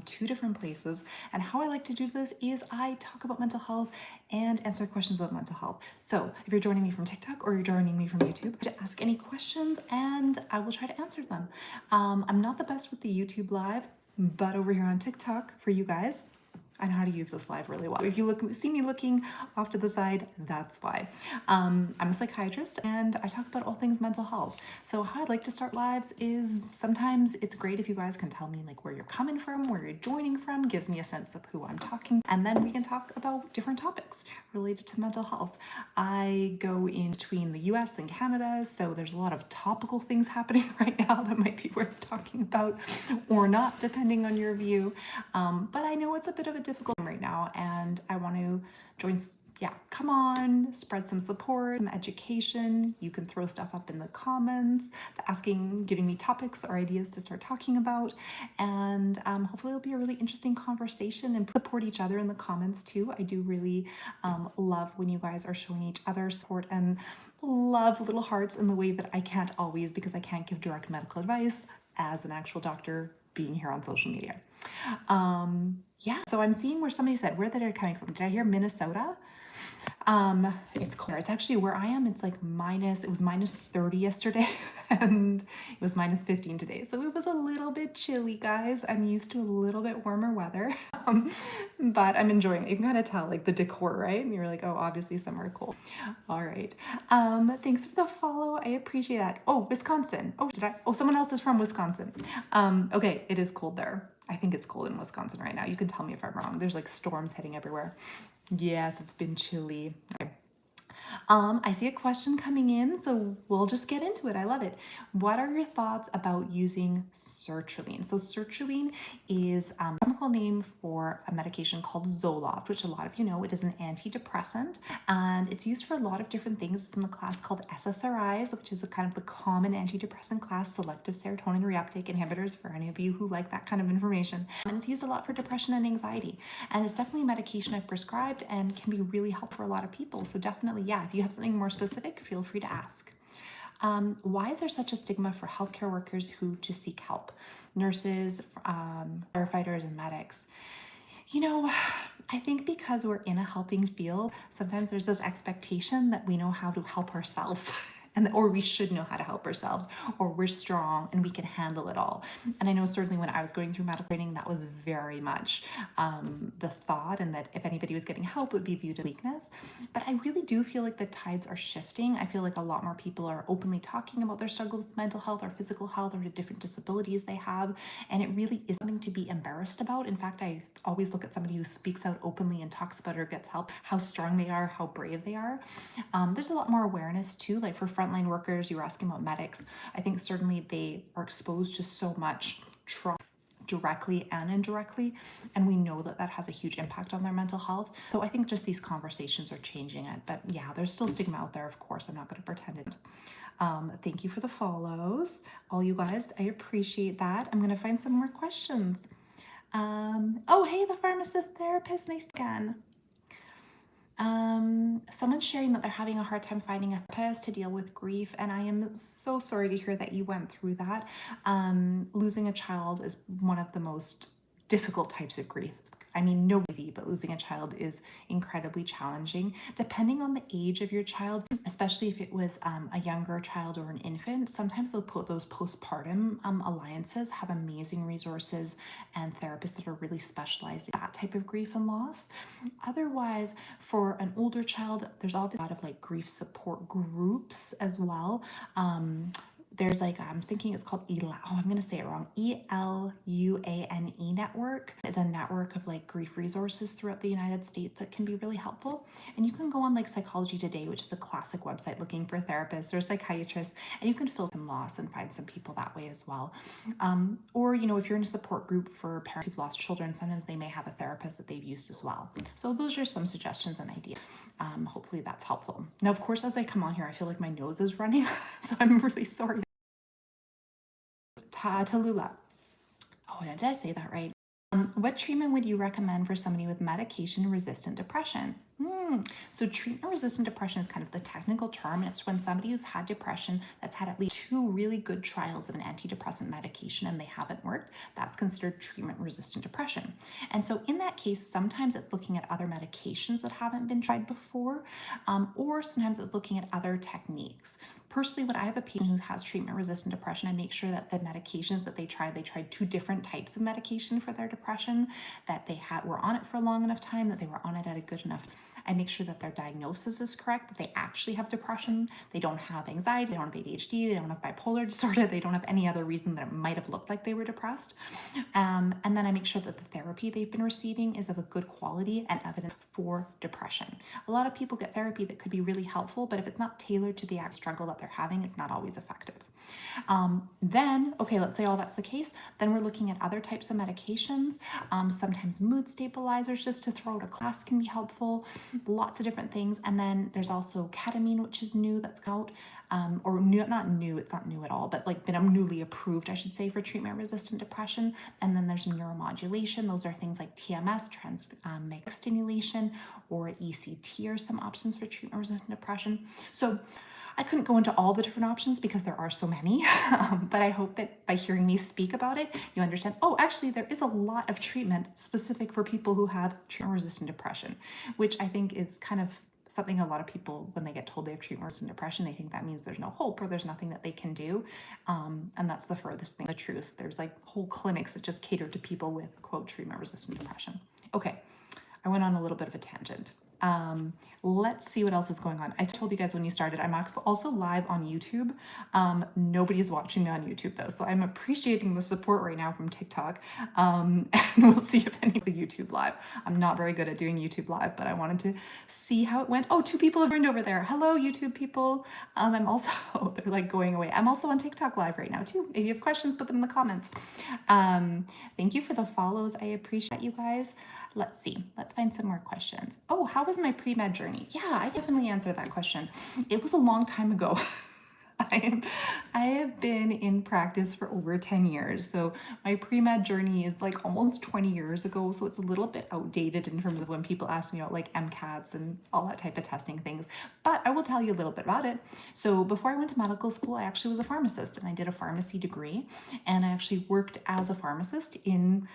from 2 different places. And how I like to do this is I talk about mental health and answer questions about mental health. So if you're joining me from TikTok or you're joining me from YouTube, to ask any questions and I will try to answer them. I'm not the best with the YouTube live, but over here on TikTok for you guys, I know how to use this live really well. If you see me looking off to the side, that's why. I'm a psychiatrist and I talk about all things mental health. So how I'd like to start lives is sometimes it's great if you guys can tell me like where you're coming from, where you're joining from, gives me a sense of who I'm talking, and then we can talk about different topics related to mental health. I go in between the US and Canada, so there's a lot of topical things happening right now that might be worth talking about or not, depending on your view. But I know it's a bit of a difficult time right now and I want to join. Yeah, come on, spread some support, some education. You can throw stuff up in the comments, giving me topics or ideas to start talking about. And hopefully it'll be a really interesting conversation, and support each other in the comments too. I do really love when you guys are showing each other support and love little hearts in the way that I can't always, because I can't give direct medical advice as an actual doctor being here on social media. Yeah, so I'm seeing where somebody said where they're coming from. Did I hear Minnesota? It's cold. It's actually where I am. It's like it was minus 30 yesterday and it was minus 15 today. So it was a little bit chilly, guys. I'm used to a little bit warmer weather, but I'm enjoying it. You can kind of tell like the decor, right? And you're like, oh, obviously somewhere cold. All right. Thanks for the follow. I appreciate that. Oh, Wisconsin. Oh, someone else is from Wisconsin. Okay. It is cold there. I think it's cold in Wisconsin right now. You can tell me if I'm wrong. There's like storms hitting everywhere. Yes, it's been chilly. Okay. I see a question coming in, so we'll just get into it. I love it. What are your thoughts about using sertraline? So sertraline is a chemical name for a medication called Zoloft, which a lot of you know. It is an antidepressant, and it's used for a lot of different things. It's in the class called SSRIs, which is a kind of the common antidepressant class, selective serotonin reuptake inhibitors, for any of you who like that kind of information. And it's used a lot for depression and anxiety, and it's definitely a medication I've prescribed and can be really helpful for a lot of people. So definitely, yeah, if you have something more specific, feel free to ask. Why is there such a stigma for healthcare workers to seek help? Nurses, firefighters, and medics. You know, I think because we're in a helping field, sometimes there's this expectation that we know how to help ourselves. Or we should know how to help ourselves, or we're strong and we can handle it all. And I know certainly when I was going through medical training, that was very much the thought, and that if anybody was getting help, it would be viewed as weakness. But I really do feel like the tides are shifting. I feel like a lot more people are openly talking about their struggles with mental health or physical health or the different disabilities they have. And it really is something to be embarrassed about. In fact, I always look at somebody who speaks out openly and talks about it or gets help, how strong they are, how brave they are. There's a lot more awareness too, like for frontline workers. You were asking about medics. I think certainly they are exposed to so much trauma directly and indirectly, and we know that that has a huge impact on their mental health. So I think just these conversations are changing it. But yeah, there's still stigma out there, of course. I'm not going to pretend it. Thank you for the follows, all you guys. I appreciate that. I'm going to find some more questions. Oh, hey, the pharmacist therapist, nice again. Someone's sharing that they're having a hard time finding a therapist to deal with grief, and I am so sorry to hear that you went through that. Losing a child is one of the most difficult types of grief. I mean, no easy, but losing a child is incredibly challenging. Depending on the age of your child, especially if it was a younger child or an infant, sometimes those postpartum alliances have amazing resources and therapists that are really specialized in that type of grief and loss. Otherwise, for an older child, there's a lot of like grief support groups as well. There's like, I'm thinking it's called I'm going to say it wrong. ELUANE network is a network of like grief resources throughout the United States that can be really helpful. And you can go on like Psychology Today, which is a classic website looking for therapists or psychiatrists, and you can filter loss and find some people that way as well. Or, you know, if you're in a support group for parents who've lost children, sometimes they may have a therapist that they've used as well. So those are some suggestions and ideas. Hopefully that's helpful. Now, of course, as I come on here, I feel like my nose is running, so I'm really sorry. Tallulah. Oh, did I say that right? What treatment would you recommend for somebody with medication-resistant depression? So treatment-resistant depression is kind of the technical term, and it's when somebody who's had depression that's had at least 2 really good trials of an antidepressant medication and they haven't worked. That's considered treatment-resistant depression. And so in that case, sometimes it's looking at other medications that haven't been tried before, or sometimes it's looking at other techniques. Personally, when I have a patient who has treatment-resistant depression, I make sure that the medications that they tried 2 different types of medication for their depression, that they were on it for a long enough time, that they were on it at a good enough. I make sure that their diagnosis is correct, that they actually have depression, they don't have anxiety, they don't have ADHD, they don't have bipolar disorder, they don't have any other reason that it might have looked like they were depressed. And then I make sure that the therapy they've been receiving is of a good quality and evidence for depression. A lot of people get therapy that could be really helpful, but if it's not tailored to the actual struggle that they're having, it's not always effective. Then, okay, let's say all that's the case, then we're looking at other types of medications. Sometimes mood stabilizers, just to throw out a class, can be helpful. Lots of different things. And then there's also ketamine, which is new, that's out, or new, not new, it's not new at all, but like been newly approved, I should say, for treatment-resistant depression. And then there's neuromodulation. Those are things like TMS, magnetic stimulation, or ECT are some options for treatment-resistant depression. So I couldn't go into all the different options because there are so many, but I hope that by hearing me speak about it, you understand, oh, actually there is a lot of treatment specific for people who have treatment-resistant depression, which I think is kind of something a lot of people, when they get told they have treatment-resistant depression, they think that means there's no hope or there's nothing that they can do. And that's the furthest thing from the truth. There's like whole clinics that just cater to people with, quote, treatment-resistant depression. Okay, I went on a little bit of a tangent. Let's see what else is going on. I told you guys when you started, I'm also live on YouTube. Nobody's watching me on YouTube though, so I'm appreciating the support right now from TikTok. And we'll see if any of the YouTube live. I'm not very good at doing YouTube live, but I wanted to see how it went. Oh, 2 people have joined over there. Hello, YouTube people. I'm also, they're like going away. I'm also on TikTok live right now too. If you have questions, put them in the comments. Thank you for the follows. I appreciate you guys. Let's see, let's find some more questions. Oh, how was my pre-med journey? Yeah, I definitely answered that question. It was a long time ago. I have been in practice for over 10 years. So my pre-med journey is like almost 20 years ago. So it's a little bit outdated in terms of when people ask me about like MCATs and all that type of testing things. But I will tell you a little bit about it. So before I went to medical school, I actually was a pharmacist and I did a pharmacy degree. And I actually worked as a pharmacist in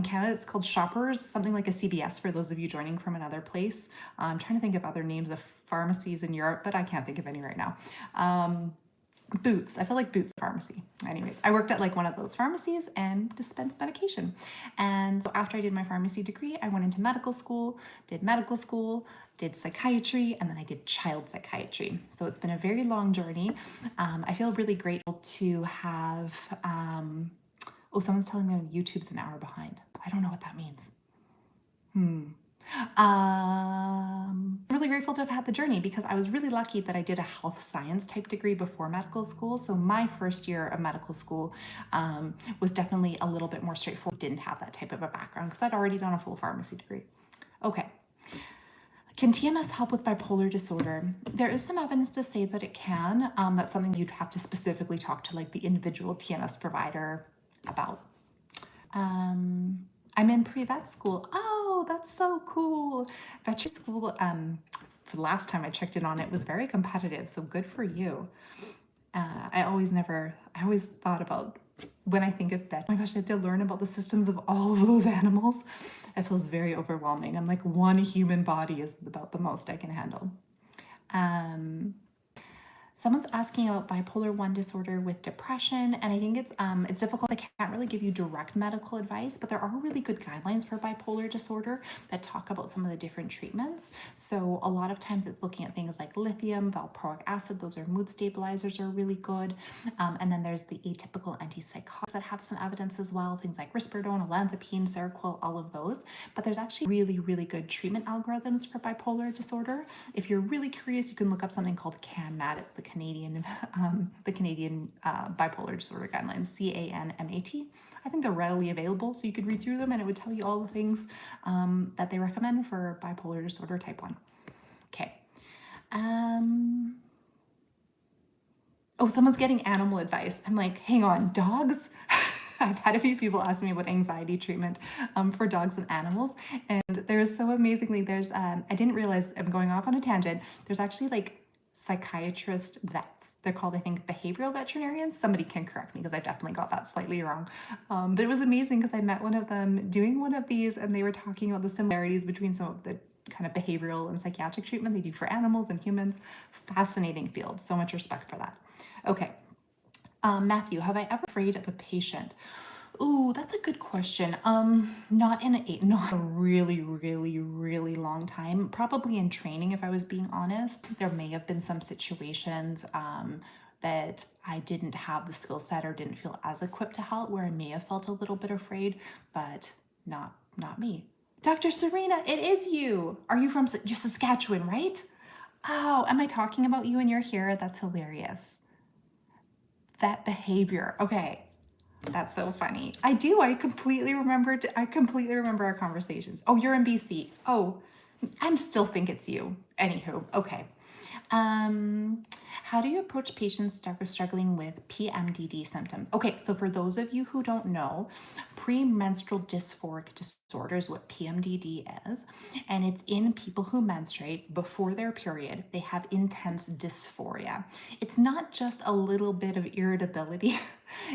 Canada. It's called Shoppers, something like a CVS for those of you joining from another place. I'm trying to think of other names of pharmacies in Europe, but I can't think of any right now. Boots. I feel like Boots Pharmacy. Anyways, I worked at like one of those pharmacies and dispensed medication. And so after I did my pharmacy degree, I went into medical school, did psychiatry, and then I did child psychiatry. So it's been a very long journey. I feel really grateful to have, oh, someone's telling me YouTube's an hour behind. I don't know what that means. I'm really grateful to have had the journey because I was really lucky that I did a health science type degree before medical school. So my first year of medical school was definitely a little bit more straightforward. Didn't have that type of a background because I'd already done a full pharmacy degree. Okay. Can TMS help with bipolar disorder? There is some evidence to say that it can. That's something you'd have to specifically talk to like the individual TMS provider about. I'm in pre-vet school. Oh, that's so cool. Veterinary school, for the last time I checked in on it, was very competitive, so good for you. I always thought about, when I think of vet, oh my gosh, I have to learn about the systems of all of those animals. It feels very overwhelming. I'm like, one human body is about the most I can handle. Someone's asking about bipolar 1 disorder with depression, and I think it's difficult. I can't really give you direct medical advice, but there are really good guidelines for bipolar disorder that talk about some of the different treatments. So a lot of times it's looking at things like lithium, valproic acid. Those are mood stabilizers are really good. And then there's the atypical antipsychotics that have some evidence as well, things like risperidone, olanzapine, Seroquel, all of those. But there's actually really, really good treatment algorithms for bipolar disorder. If you're really curious, you can look up something called CANMAT. It's the Canadian bipolar disorder guidelines, CANMAT. I think they're readily available, so you could read through them and it would tell you all the things that they recommend for bipolar disorder type 1. Okay. Oh, someone's getting animal advice. I'm like, hang on, dogs? I've had a few people ask me about anxiety treatment for dogs and animals, and there's so amazingly, I didn't realize, I'm going off on a tangent, there's actually like psychiatrist vets. They're called, I think, behavioral veterinarians. Somebody can correct me because I definitely got that slightly wrong. But it was amazing because I met one of them doing one of these, and they were talking about the similarities between some of the kind of behavioral and psychiatric treatment they do for animals and humans. Fascinating field. So much respect for that. Okay. Matthew, have I ever been afraid of a patient? Ooh, that's a good question. Not a really, really, really long time. Probably in training, if I was being honest. There may have been some situations that I didn't have the skill set or didn't feel as equipped to help, where I may have felt a little bit afraid, but not me. Dr. Serena, it is you. Are you from Saskatchewan, right? Oh, am I talking about you and you're here? That's hilarious. That behavior. Okay. That's so funny. I do. I completely remember our conversations. Oh, you're in BC. Oh, I still think it's you. Anywho, okay. How do you approach patients that are struggling with PMDD symptoms? Okay, so for those of you who don't know, premenstrual dysphoric disorder is what PMDD is, and it's in people who menstruate before their period. They have intense dysphoria. It's not just a little bit of irritability.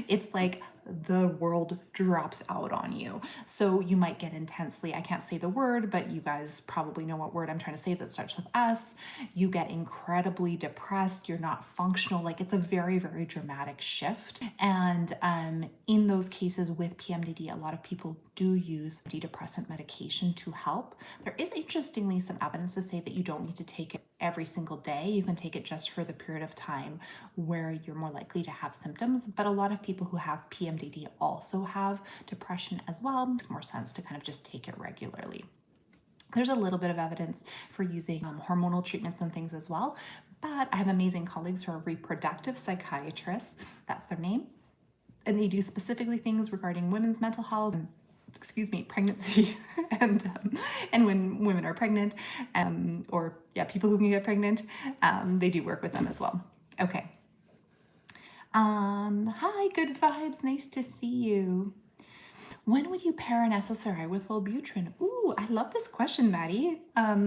It's like the world drops out on you. So you might get intensely, I can't say the word, but you guys probably know what word I'm trying to say that starts with S. You get incredibly depressed. You're not functional. Like, it's a very, very dramatic shift. And in those cases with PMDD, a lot of people do use antidepressant medication to help. There is interestingly some evidence to say that you don't need to take it every single day. You can take it just for the period of time where you're more likely to have symptoms. But a lot of people who have PMDD also have depression as well. It makes more sense to kind of just take it regularly. There's a little bit of evidence for using hormonal treatments and things as well. But I have amazing colleagues who are reproductive psychiatrists. That's their name. And they do specifically things regarding women's mental health, pregnancy, and when women are pregnant, or people who can get pregnant, they do work with them as well. Okay. Hi, good vibes. Nice to see you. When would you pair an SSRI with Wellbutrin? Ooh, I love this question, Maddie.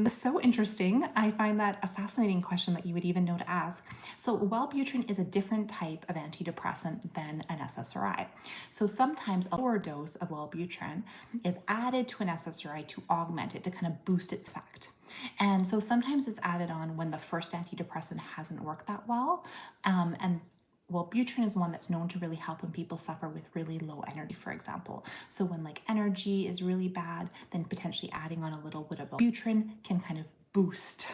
So interesting. I find that a fascinating question that you would even know to ask. So Wellbutrin is a different type of antidepressant than an SSRI. So sometimes a lower dose of Wellbutrin is added to an SSRI to augment it, to kind of boost its effect. And so sometimes it's added on when the first antidepressant hasn't worked that well. And Wellbutrin is one that's known to really help when people suffer with really low energy, for example. So when like energy is really bad, then potentially adding on a little bit of Wellbutrin can kind of boost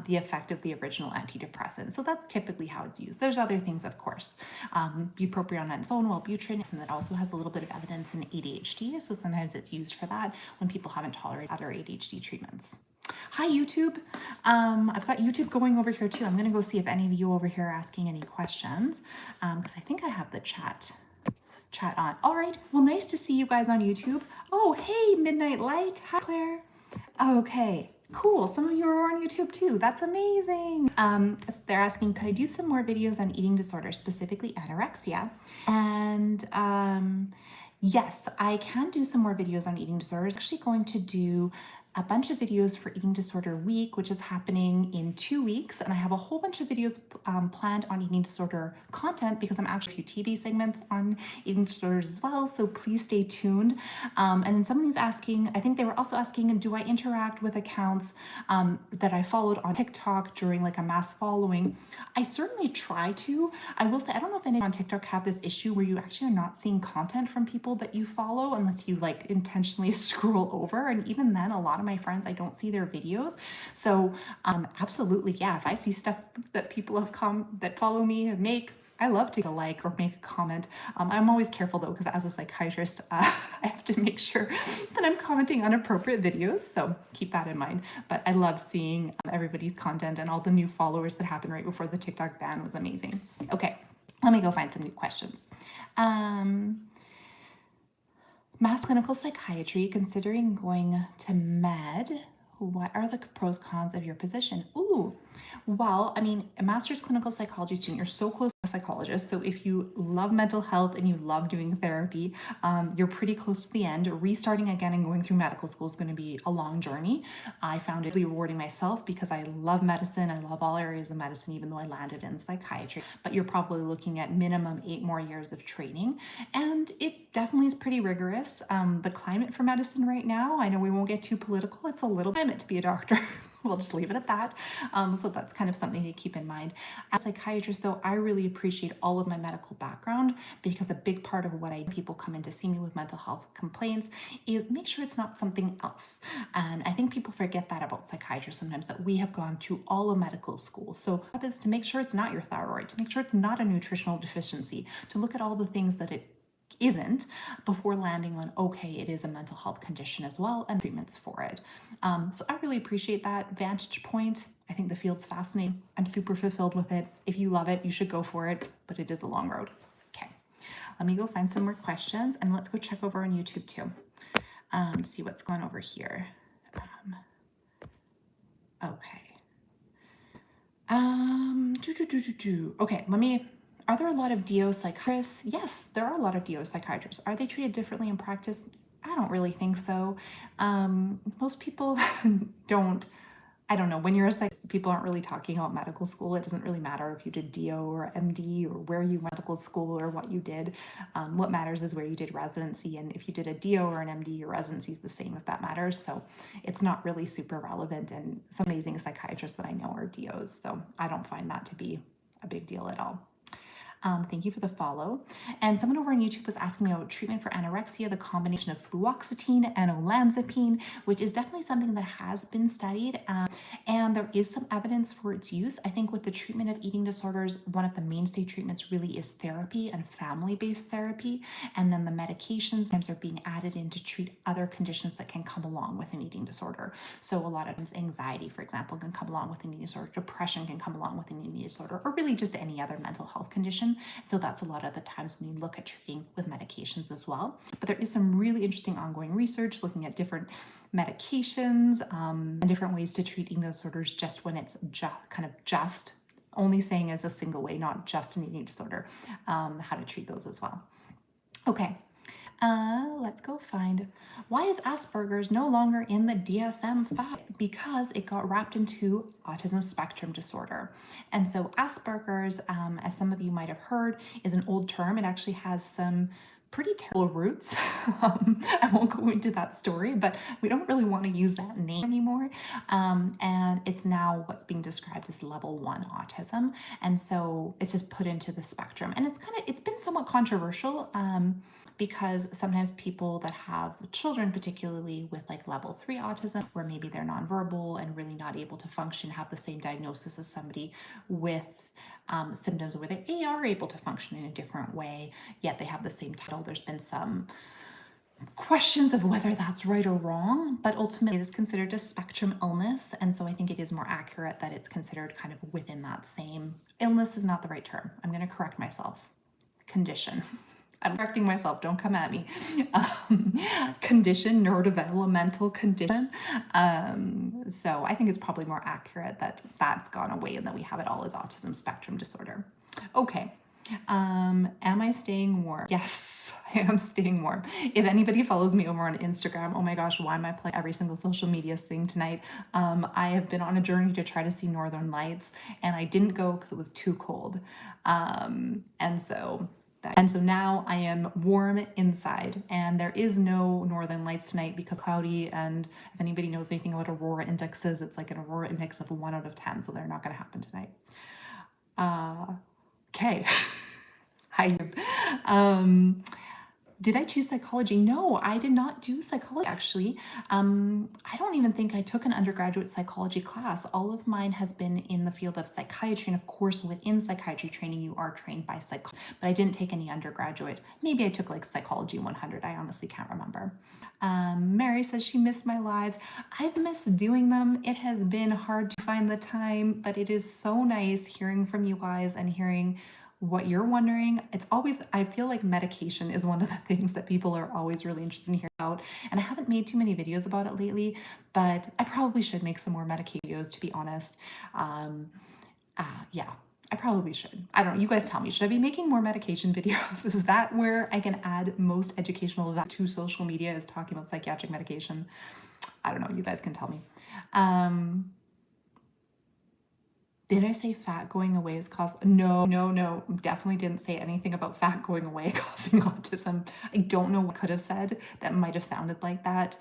the effect of the original antidepressant. So that's typically how it's used. There's other things, of course. Bupropion on its own, Wellbutrin, and that also has a little bit of evidence in ADHD. So sometimes it's used for that when people haven't tolerated other ADHD treatments. Hi, YouTube. I've got YouTube going over here too. I'm going to go see if any of you over here are asking any questions, because I think I have the chat on. All right. Well, nice to see you guys on YouTube. Oh, hey, Midnight Light. Hi, Claire. Okay, cool. Some of you are on YouTube too. That's amazing. They're asking, could I do some more videos on eating disorders, specifically anorexia? And yes, I can do some more videos on eating disorders. I'm actually going to do a bunch of videos for Eating Disorder Week, which is happening in 2 weeks. And I have a whole bunch of videos planned on eating disorder content, because I'm actually a few TV segments on eating disorders as well. So please stay tuned. And then somebody's asking, I think they were also asking, do I interact with accounts that I followed on TikTok during like a mass following? I certainly try to. I will say, I don't know if anyone on TikTok have this issue where you actually are not seeing content from people that you follow unless you like intentionally scroll over. And even then, a lot of my friends, I don't see their videos. So absolutely, yeah, if I see stuff that people have that follow me make, I love to like or make a comment. I'm always careful though, because as a psychiatrist, I have to make sure that I'm commenting on appropriate videos. So keep that in mind. But I love seeing everybody's content, and all the new followers that happened right before the TikTok ban was amazing. Okay, let me go find some new questions. Mass clinical psychiatry, considering going to med, what are the pros cons of your position? Ooh, well, I mean, a master's clinical psychology student, you're so close a psychologist. So if you love mental health and you love doing therapy, you're pretty close to the end. Restarting again and going through medical school is going to be a long journey. I found it really rewarding myself because I love medicine. I love all areas of medicine, even though I landed in psychiatry. But you're probably looking at minimum 8 more years of training. And it definitely is pretty rigorous. The climate for medicine right now, I know we won't get too political. It's a little climate to be a doctor. We'll just leave it at that. So that's kind of something to keep in mind. As a psychiatrist, though, I really appreciate all of my medical background because a big part of what people come in to see me with mental health complaints is make sure it's not something else. And I think people forget that about psychiatrists sometimes, that we have gone through all of medical school. So that is to make sure it's not your thyroid, to make sure it's not a nutritional deficiency, to look at all the things that it isn't before landing on, okay, it is a mental health condition as well, and treatments for it. So I really appreciate that vantage point. I think the field's fascinating. I'm super fulfilled with it. If you love it, you should go for it, but it is a long road. Okay, let me go find some more questions, and let's go check over on YouTube too. See what's going over here. Okay. Okay, are there a lot of DO psychiatrists? Yes, there are a lot of DO psychiatrists. Are they treated differently in practice? I don't really think so. Most people don't. I don't know, when you're a people aren't really talking about medical school. It doesn't really matter if you did DO or MD or where you went to medical school or what you did. What matters is where you did residency. And if you did a DO or an MD, your residency is the same, if that matters. So it's not really super relevant. And some amazing psychiatrists that I know are DOs. So I don't find that to be a big deal at all. Thank you for the follow. And someone over on YouTube was asking me about treatment for anorexia, the combination of fluoxetine and olanzapine, which is definitely something that has been studied. And there is some evidence for its use. I think with the treatment of eating disorders, one of the mainstay treatments really is therapy and family-based therapy. And then the medications sometimes are being added in to treat other conditions that can come along with an eating disorder. So a lot of times anxiety, for example, can come along with an eating disorder. Depression can come along with an eating disorder, or really just any other mental health condition. So that's a lot of the times when you look at treating with medications as well. But there is some really interesting ongoing research looking at different medications and different ways to treat eating disorders just when it's just only saying as a single way, not just an eating disorder, how to treat those as well. Okay. Let's go find, why is Asperger's no longer in the DSM-5? Because it got wrapped into autism spectrum disorder. And so Asperger's, as some of you might have heard, is an old term. It actually has some pretty terrible roots. I won't go into that story, but we don't really want to use that name anymore. And it's now what's being described as level 1 autism. And so it's just put into the spectrum. And it's been somewhat controversial because sometimes people that have children, particularly with like level 3 autism, where maybe they're nonverbal and really not able to function, have the same diagnosis as somebody with symptoms where they are able to function in a different way, yet they have the same title. There's been some questions of whether that's right or wrong, but ultimately it is considered a spectrum illness. And so I think it is more accurate that it's considered kind of within that same. Illness is not the right term. I'm going to correct myself. Condition. I'm correcting myself, don't come at me. Condition, neurodevelopmental condition. So I think it's probably more accurate that that's gone away and that we have it all as autism spectrum disorder. Okay. Am I staying warm? Yes, I am staying warm. If anybody follows me over on Instagram, oh my gosh, why am I playing every single social media thing tonight? I have been on a journey to try to see Northern Lights, and I didn't go because it was too cold. And so now I am warm inside, and there is no Northern Lights tonight because cloudy, and if anybody knows anything about aurora indexes, it's like an aurora index of 1 out of 10, so they're not going to happen tonight. Okay. Hi. Did I choose psychology? No, I did not do psychology, actually. I don't even think I took an undergraduate psychology class. All of mine has been in the field of psychiatry, and of course, within psychiatry training, you are trained by psychologists, but I didn't take any undergraduate. Maybe I took like Psychology 100. I honestly can't remember. Mary says she missed my lives. I've missed doing them. It has been hard to find the time, but it is so nice hearing from you guys and hearing what you're wondering. It's always, I feel like medication is one of the things that people are always really interested in hearing about. And I haven't made too many videos about it lately, but I probably should make some more medication videos, to be honest. Yeah, I probably should. I don't know. You guys tell me. Should I be making more medication videos? Is that where I can add most educational value to social media, is talking about psychiatric medication? I don't know. You guys can tell me. Did I say fat going away is no, definitely didn't say anything about fat going away causing autism. I don't know what I could have said that might have sounded like that.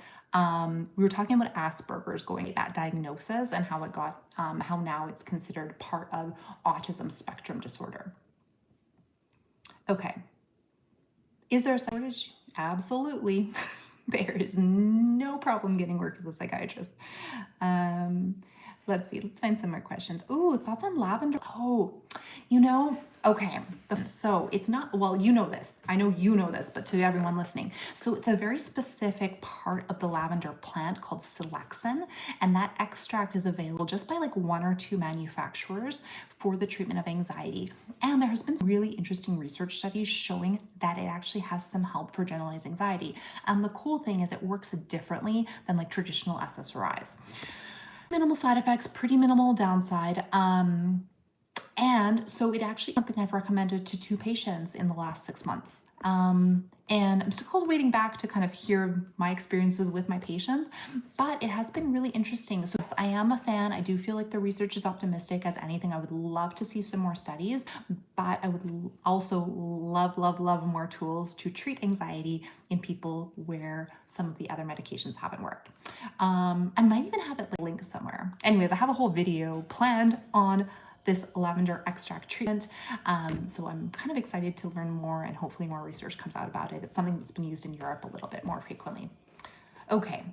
We were talking about Asperger's going, that diagnosis, and how it got, how now it's considered part of autism spectrum disorder. Okay. Is there a shortage? Absolutely. There is no problem getting work as a psychiatrist. Let's see, let's find some more questions. Ooh, thoughts on lavender? Oh, okay. So it's not, well, you know this. I know you know this, but to everyone listening. So it's a very specific part of the lavender plant called silexin, and that extract is available just by like 1 or 2 manufacturers for the treatment of anxiety. And there has been some really interesting research studies showing that it actually has some help for generalized anxiety. And the cool thing is it works differently than like traditional SSRIs. Minimal side effects, pretty minimal downside. And so it actually is something I've recommended to 2 patients in the last 6 months. And I'm still waiting back to kind of hear my experiences with my patients, but it has been really interesting. So yes, I am a fan. I do feel like the research is optimistic as anything. I would love to see some more studies, but I would also love more tools to treat anxiety in people where some of the other medications haven't worked. I might even have it linked somewhere. Anyways, I have a whole video planned on this lavender extract treatment. So I'm kind of excited to learn more, and hopefully more research comes out about it. It's something that's been used in Europe a little bit more frequently. Okay.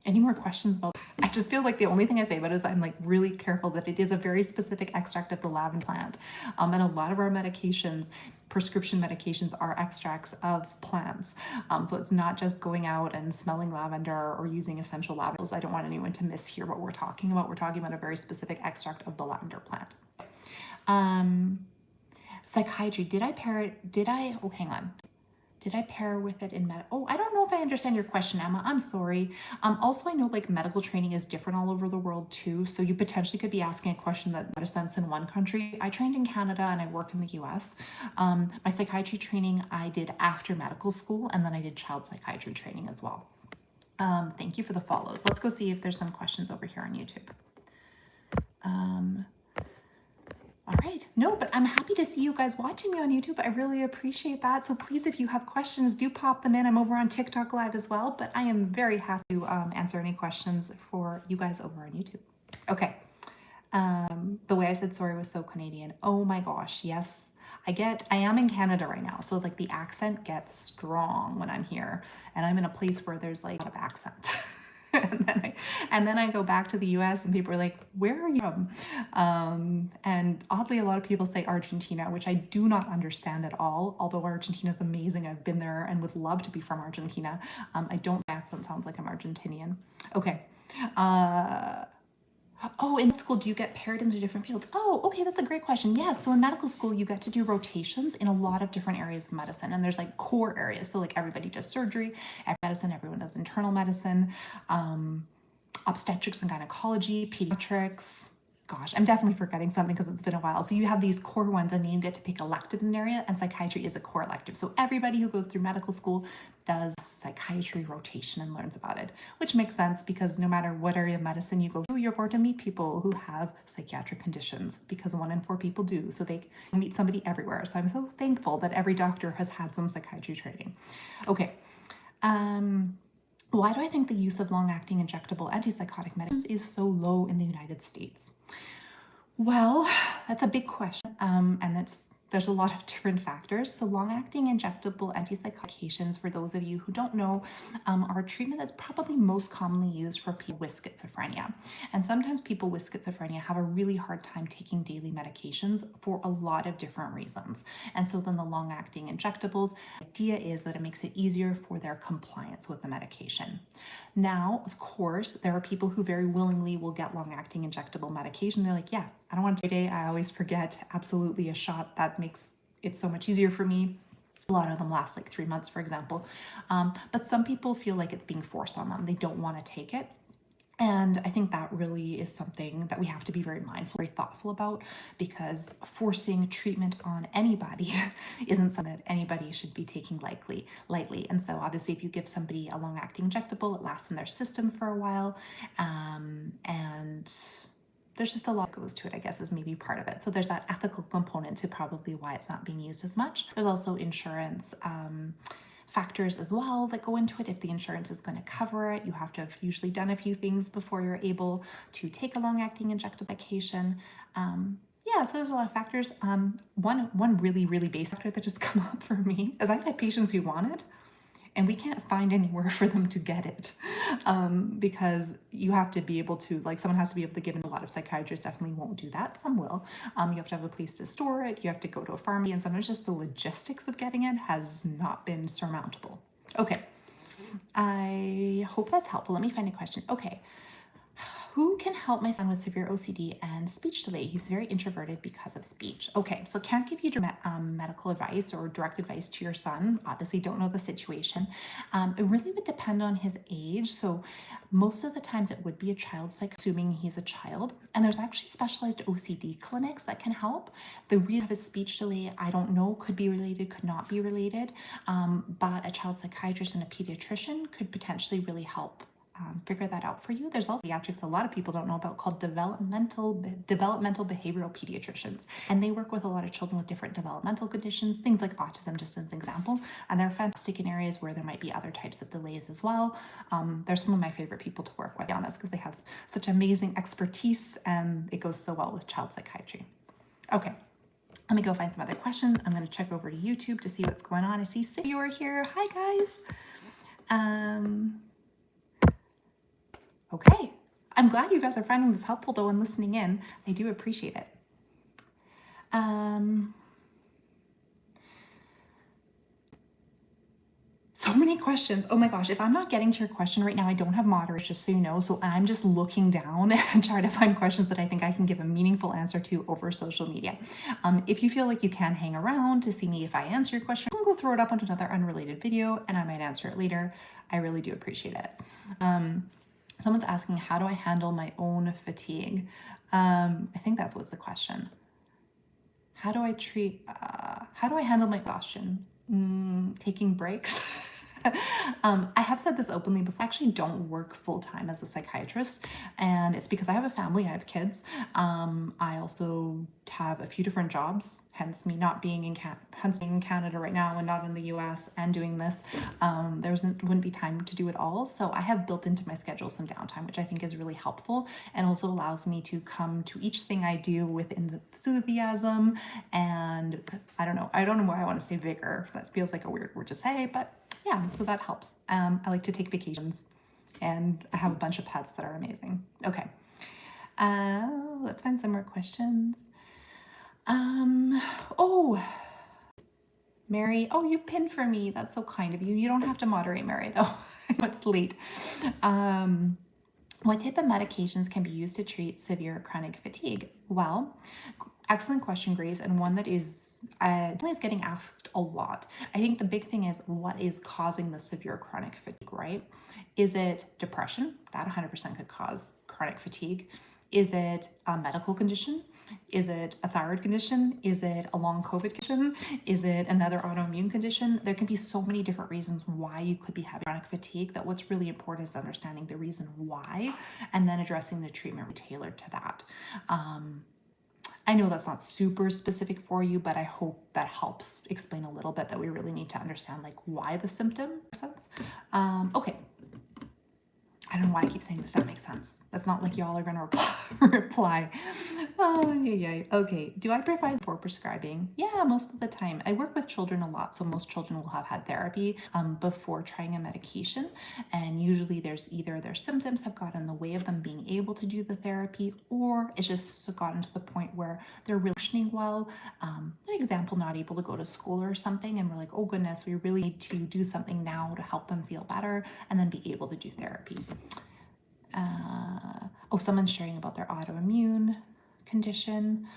Any more questions about? I just feel like the only thing I say about it is I'm like really careful that it is a very specific extract of the lavender plant. And a lot of our medications, prescription medications, are extracts of plants. So it's not just going out and smelling lavender or using essential lavenders. I don't want anyone to mishear what we're talking about. We're talking about a very specific extract of the lavender plant. Psychiatry, oh, hang on. Did I pair with it in med? Oh, I don't know if I understand your question, Emma. I'm sorry. Also, I know like medical training is different all over the world too. So you potentially could be asking a question that made sense in one country. I trained in Canada and I work in the US. My psychiatry training I did after medical school, and then I did child psychiatry training as well. Thank you for the follow. Let's go see if there's some questions over here on YouTube. All right. No, but I'm happy to see you guys watching me on YouTube. I really appreciate that. So please, if you have questions, do pop them in. I'm over on TikTok Live as well, but I am very happy to answer any questions for you guys over on YouTube. Okay. The way I said sorry was so Canadian. Oh my gosh. Yes. I am in Canada right now. So like the accent gets strong when I'm here, and I'm in a place where there's like a lot of accent. And then I go back to the US and people are like, where are you from? And oddly, a lot of people say Argentina, which I do not understand at all. Although Argentina is amazing. I've been there and would love to be from Argentina. I don't, accent sounds like I'm Argentinian. Okay. Oh, in school, do you get paired into different fields? Oh, okay, that's a great question. Yes, so in medical school, you get to do rotations in a lot of different areas of medicine, and there's like core areas. So like everybody does surgery, medicine, everyone does internal medicine, obstetrics and gynecology, pediatrics. Gosh, I'm definitely forgetting something because it's been a while. So you have these core ones, and then you get to pick electives in an area, and psychiatry is a core elective. So everybody who goes through medical school does psychiatry rotation and learns about it, which makes sense because no matter what area of medicine you go to, you're going to meet people who have psychiatric conditions, because 1 in 4 people do. So they meet somebody everywhere. So I'm so thankful that every doctor has had some psychiatry training. Okay. Why do I think the use of long-acting injectable antipsychotic medications is so low in the United States? Well, that's a big question, and there's a lot of different factors. So long-acting injectable antipsychotics, for those of you who don't know, are a treatment that's probably most commonly used for people with schizophrenia. And sometimes people with schizophrenia have a really hard time taking daily medications for a lot of different reasons. And so then the long-acting injectables, the idea is that it makes it easier for their compliance with the medication. Now, of course, there are people who very willingly will get long-acting injectable medication. They're like, yeah, I don't want to take it. I always forget. Absolutely, a shot that makes it so much easier for me. A lot of them last like 3 months, for example. But some people feel like it's being forced on them. They don't want to take it. And I think that really is something that we have to be very mindful, very thoughtful about, because forcing treatment on anybody isn't something that anybody should be taking lightly. And so obviously if you give somebody a long-acting injectable, it lasts in their system for a while. And there's just a lot that goes to it, I guess, is maybe part of it. So there's that ethical component to probably why it's not being used as much. There's also insurance factors as well that go into it. If the insurance is going to cover it, you have to have usually done a few things before you're able to take a long-acting injectable medication. Yeah, so there's a lot of factors. One really basic factor that just come up for me is I've had patients who want it, and we can't find anywhere for them to get it, because you have to be able to, like, someone has to be able to give it. A lot of psychiatrists definitely won't do that. Some will. You have to have a place to store it. You have to go to a pharmacy, and sometimes just the logistics of getting it has not been surmountable. Okay, I hope that's helpful. Let me find a question. Okay. Who can help my son with severe OCD and speech delay? He's very introverted because of speech. Okay, so can't give you medical advice or direct advice to your son. Obviously don't know the situation. It really would depend on his age. So most of the times it would be a child psych, assuming he's a child. And there's actually specialized OCD clinics that can help. The reason of his speech delay, I don't know, could be related, could not be related. But a child psychiatrist and a pediatrician could potentially really help figure that out for you. There's also pediatrics a lot of people don't know about called developmental behavioral pediatricians, and they work with a lot of children with different developmental conditions, things like autism, just as an example, and they're fantastic in areas where there might be other types of delays as well. They're some of my favorite people to work with, to be honest, because they have such amazing expertise, and it goes so well with child psychiatry. Okay, let me go find some other questions. I'm going to check over to YouTube to see what's going on. I see you are here. Hi guys. Okay, I'm glad you guys are finding this helpful though and listening in. I do appreciate it. So many questions. Oh my gosh, if I'm not getting to your question right now, I don't have moderators, just so you know. So I'm just looking down and trying to find questions that I think I can give a meaningful answer to over social media. If you feel like you can hang around to see me if I answer your question, I'm gonna go throw it up on another unrelated video and I might answer it later. I really do appreciate it. Someone's asking, how do I handle my own fatigue? I think that's what's the question. How do I handle my exhaustion? Taking breaks. I have said this openly before. I actually don't work full-time as a psychiatrist, and it's because I have a family, I have kids. I also have a few different jobs, hence me not being in Canada right now and not in the US and doing this. There wouldn't be time to do it all. So I have built into my schedule some downtime, which I think is really helpful and also allows me to come to each thing I do with enthusiasm and I don't know why I want to say vigor. That feels like a weird word to say, but yeah, so that helps. I like to take vacations and I have a bunch of pets that are amazing. Okay, let's find some more questions. Oh, Mary, oh, you pinned for me. That's so kind of you. You don't have to moderate, Mary, though. I know it's late. What type of medications can be used to treat severe chronic fatigue? Well, excellent question, Grace, and one that is getting asked a lot. I think the big thing is what is causing the severe chronic fatigue, right? Is it depression? That 100% could cause chronic fatigue. Is it a medical condition? Is it a thyroid condition? Is it a long COVID condition? Is it another autoimmune condition? There can be so many different reasons why you could be having chronic fatigue that what's really important is understanding the reason why and then addressing the treatment tailored to that. I know that's not super specific for you, but I hope that helps explain a little bit that we really need to understand like why the symptom makes sense. Okay. I don't know why I keep saying this, that makes sense. That's not like y'all are gonna reply. Oh, yeah. Okay, do I provide for prescribing? Yeah, most of the time. I work with children a lot, so most children will have had therapy before trying a medication. And usually there's either their symptoms have gotten in the way of them being able to do the therapy, or it's just gotten to the point where they're really functioning well. An example, not able to go to school or something, and we're like, oh goodness, we really need to do something now to help them feel better and then be able to do therapy. Oh, someone's sharing about their autoimmune. condition.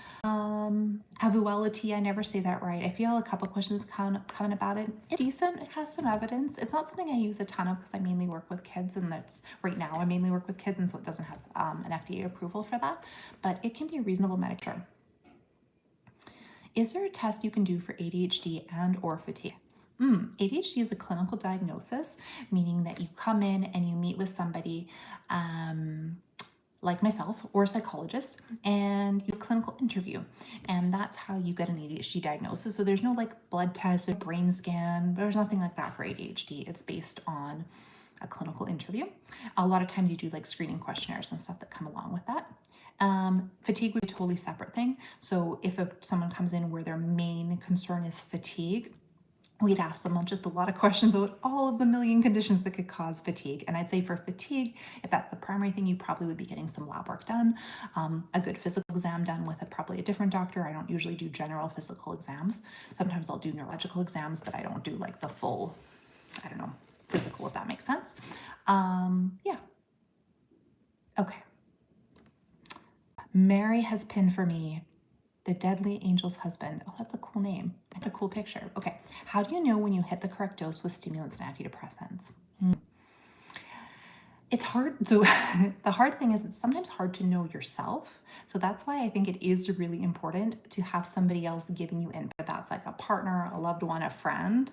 Avuality, I never say that right. I feel a couple questions coming about it. It's decent, it has some evidence. It's not something I use a ton of because I mainly work with kids, and that's right now I mainly work with kids, and so it doesn't have an FDA approval for that, but it can be a reasonable medication. Is there a test you can do for ADHD and or fatigue? ADHD is a clinical diagnosis, meaning that you come in and you meet with somebody like myself or a psychologist, and you do a clinical interview, and that's how you get an ADHD diagnosis. So there's no like blood test or brain scan. There's nothing like that for ADHD. It's based on a clinical interview. A lot of times you do like screening questionnaires and stuff that come along with that. Fatigue would be a totally separate thing. So if someone comes in where their main concern is fatigue, we'd ask them just a lot of questions about all of the million conditions that could cause fatigue. And I'd say for fatigue, if that's the primary thing, you probably would be getting some lab work done, a good physical exam done with probably a different doctor. I don't usually do general physical exams. Sometimes I'll do neurological exams, but I don't do like the full, I don't know, physical, if that makes sense. Yeah. Okay. Mary has pinned for me The Deadly Angel's Husband. Oh, that's a cool name. And a cool picture. Okay. How do you know when you hit the correct dose with stimulants and antidepressants? It's hard. So the hard thing is it's sometimes hard to know yourself. So that's why I think it is really important to have somebody else giving you input. That's like a partner, a loved one, a friend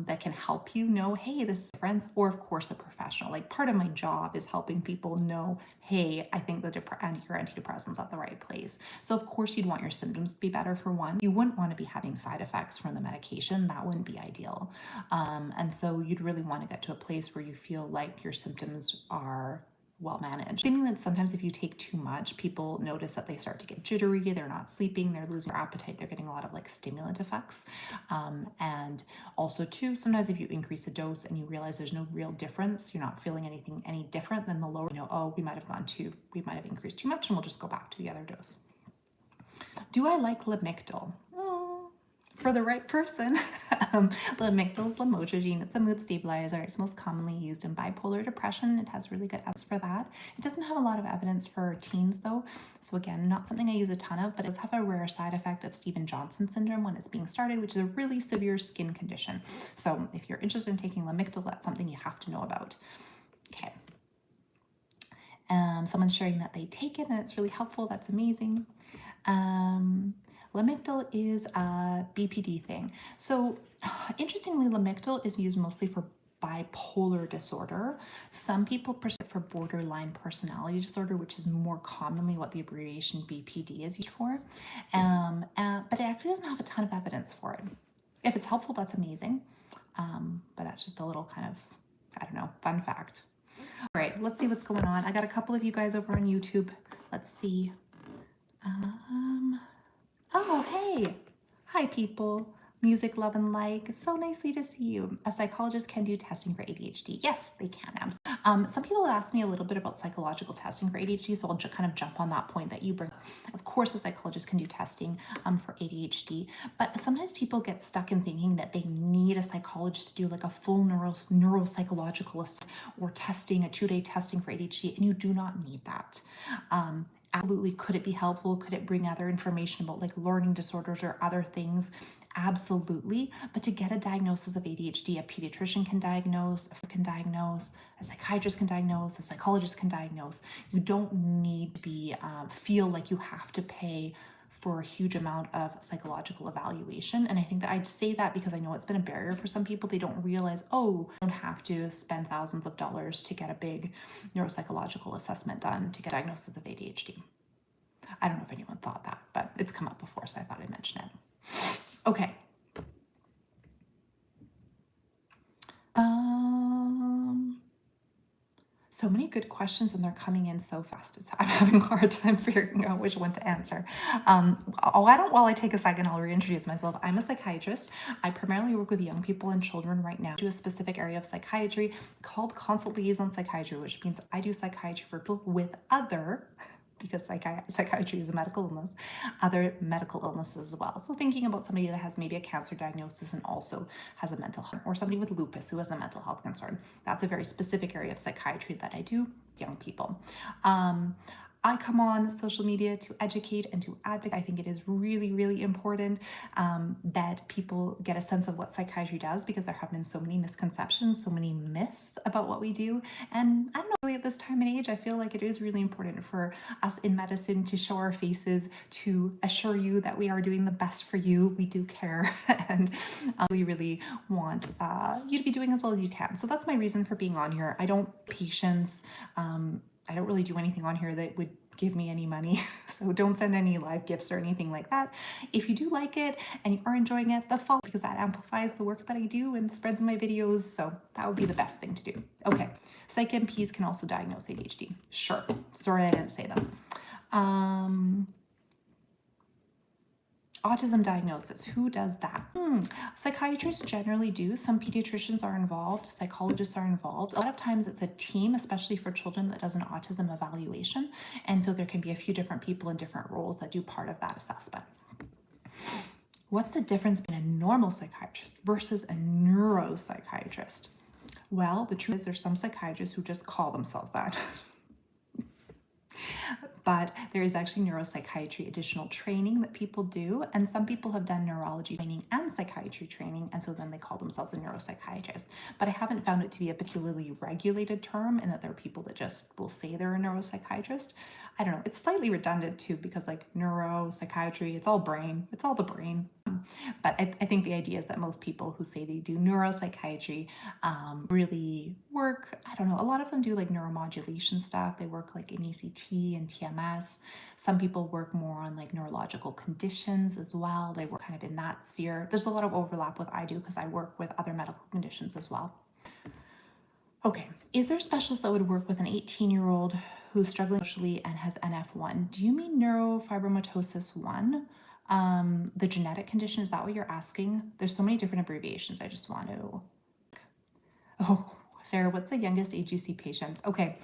that can help you know, hey, this is friends, or of course a professional. Like part of my job is helping people know, hey, I think your antidepressant's at the right place. So of course you'd want your symptoms to be better for one. You wouldn't want to be having side effects from the medication. That wouldn't be ideal. And so you'd really want to get to a place where you feel like your symptoms are well managed. Stimulants, sometimes if you take too much, people notice that they start to get jittery, they're not sleeping, they're losing their appetite, they're getting a lot of like stimulant effects. And also too, sometimes if you increase the dose and you realize there's no real difference, you're not feeling anything any different than the lower, oh, we might have increased too much and we'll just go back to the other dose. Do I like Lamictal? For the right person. Lamictal is lamotrigine. It's a mood stabilizer. It's most commonly used in bipolar depression. It has really good evidence for that. It doesn't have a lot of evidence for teens though. So again, not something I use a ton of, but it does have a rare side effect of Stevens-Johnson syndrome when it's being started, which is a really severe skin condition. So if you're interested in taking Lamictal, that's something you have to know about. Okay. Someone's sharing that they take it and it's really helpful. That's amazing. Lamictal is a BPD thing. So interestingly, Lamictal is used mostly for bipolar disorder. Some people prescribe for borderline personality disorder, which is more commonly what the abbreviation BPD is used for. But it actually doesn't have a ton of evidence for it. If it's helpful, that's amazing. But that's just a little kind of, I don't know, fun fact. All right, let's see what's going on. I got a couple of you guys over on YouTube. Let's see. Oh, hey. Hi, people. Music, love, and like. It's so nicely to see you. A psychologist can do testing for ADHD. Yes, they can. Some people asked me a little bit about psychological testing for ADHD, so I'll kind of jump on that point that you bring. Of course, a psychologist can do testing for ADHD, but sometimes people get stuck in thinking that they need a psychologist to do like a full neuropsychological or testing, a 2-day testing for ADHD, and you do not need that. Absolutely. Could it be helpful? Could it bring other information about like learning disorders or other things? Absolutely. But to get a diagnosis of ADHD, a pediatrician can diagnose, a psychiatrist can diagnose, a psychologist can diagnose. You don't need to be feel like you have to pay for a huge amount of psychological evaluation. And I think that I'd say that because I know it's been a barrier for some people. They don't realize, oh, I don't have to spend thousands of dollars to get a big neuropsychological assessment done to get a diagnosis of ADHD. I don't know if anyone thought that, but it's come up before, so I thought I'd mention it. Okay. So many good questions and they're coming in so fast. I'm having a hard time figuring out which one to answer. While I take a second, I'll reintroduce myself. I'm a psychiatrist. I primarily work with young people and children right now. I do a specific area of psychiatry called consult liaison psychiatry, which means I do psychiatry for people with other, because psychiatry is a medical illness, other medical illnesses as well. So thinking about somebody that has maybe a cancer diagnosis and also has a mental health, or somebody with lupus who has a mental health concern. That's a very specific area of psychiatry that I do, young people. I come on social media to educate and to advocate. I think it is really, really important that people get a sense of what psychiatry does, because there have been so many misconceptions, so many myths about what we do. And I don't know, really at this time and age, I feel like it is really important for us in medicine to show our faces, to assure you that we are doing the best for you. We do care and we really want you to be doing as well as you can. So that's my reason for being on here. I don't patients. I don't really do anything on here that would give me any money. So don't send any live gifts or anything like that. If you do like it and you are enjoying it, the follow, because that amplifies the work that I do and spreads my videos. So that would be the best thing to do. Okay. Psych MPs can also diagnose ADHD. Sure. Sorry, I didn't say that. Autism diagnosis, who does that? Psychiatrists generally do. Some pediatricians are involved, psychologists are involved. A lot of times it's a team, especially for children, that does an autism evaluation. And so there can be a few different people in different roles that do part of that assessment. What's the difference between a normal psychiatrist versus a neuropsychiatrist? Well, the truth is there's some psychiatrists who just call themselves that. But there is actually neuropsychiatry additional training that people do, and some people have done neurology training and psychiatry training, and so then they call themselves a neuropsychiatrist. But I haven't found it to be a particularly regulated term, in that there are people that just will say they're a neuropsychiatrist. I don't know, it's slightly redundant too, because like neuropsychiatry, it's all brain, it's all the brain. But I think the idea is that most people who say they do neuropsychiatry really work, I don't know, a lot of them do like neuromodulation stuff. They work like in ECT and TMS. Some people work more on like neurological conditions as well. They work kind of in that sphere. There's a lot of overlap with I do, because I work with other medical conditions as well. Okay, is there a specialist that would work with an 18-year-old who's struggling socially and has NF1? Do you mean neurofibromatosis 1? The genetic condition, is that what you're asking? There's so many different abbreviations. I just want to... Oh, Sarah, what's the youngest age you see patients? Okay,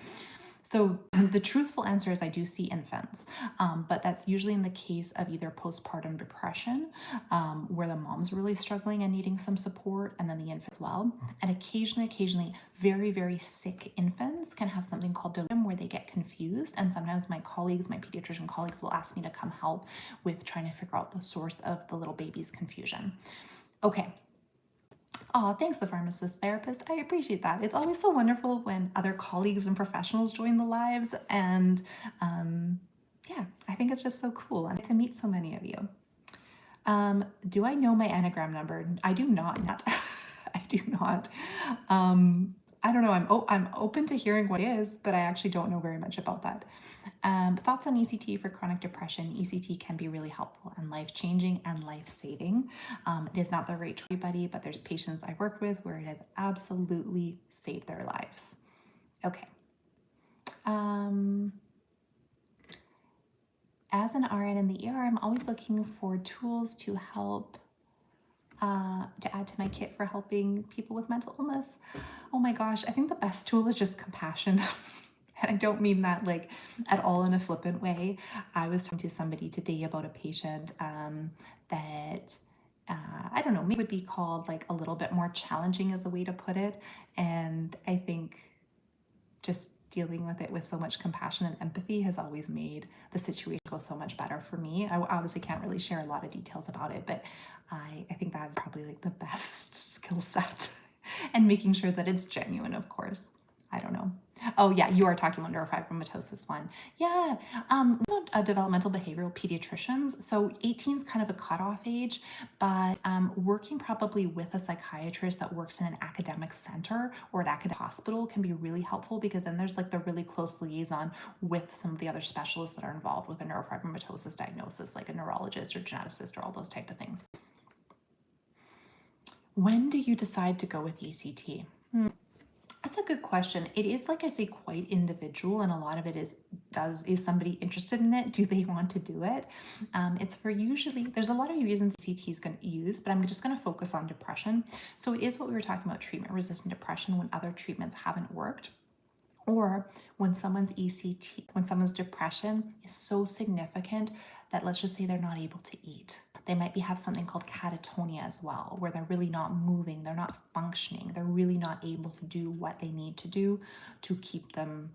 so the truthful answer is I do see infants, but that's usually in the case of either postpartum depression, where the mom's really struggling and needing some support, and then the infant as well. And occasionally, very, very sick infants can have something called delirium, where they get confused. And sometimes my colleagues, my pediatrician colleagues, will ask me to come help with trying to figure out the source of the little baby's confusion. Okay. Oh, thanks, the pharmacist therapist. I appreciate that. It's always so wonderful when other colleagues and professionals join the lives. And yeah, I think it's just so cool and to meet so many of you. Do I know my anagram number? I do not. I do not. I don't know. I'm open to hearing what it is, but I actually don't know very much about that. Thoughts on ECT for chronic depression? ECT can be really helpful and life-changing and life-saving. It is not the right for everybody, but there's patients I work with where it has absolutely saved their lives. Okay. As an RN in the ER, I'm always looking for tools to help to add to my kit for helping people with mental illness. Oh my gosh, I think the best tool is just compassion. And I don't mean that like at all in a flippant way. I was talking to somebody today about a patient that I don't know, maybe would be called like a little bit more challenging, as a way to put it. And I think just dealing with it with so much compassion and empathy has always made the situation go so much better for me. I obviously can't really share a lot of details about it, but I think that is probably like the best skill set. And making sure that it's genuine, of course. I don't know. Oh yeah, you are talking about neurofibromatosis 1. Yeah, developmental behavioral pediatricians. So 18 is kind of a cutoff age, but working probably with a psychiatrist that works in an academic center or an academic hospital can be really helpful, because then there's like the really close liaison with some of the other specialists that are involved with a neurofibromatosis diagnosis, like a neurologist or geneticist or all those type of things. When do you decide to go with ECT? That's a good question. It is, like I say, quite individual, and a lot of it is somebody interested in it? Do they want to do it? It's for usually, there's a lot of reasons ECT is going to use, but I'm just going to focus on depression. So it is what we were talking about, treatment-resistant depression, when other treatments haven't worked, or when someone's depression is so significant that, let's just say, they're not able to eat. They might have something called catatonia as well, where they're really not moving, they're not functioning, they're really not able to do what they need to do to keep them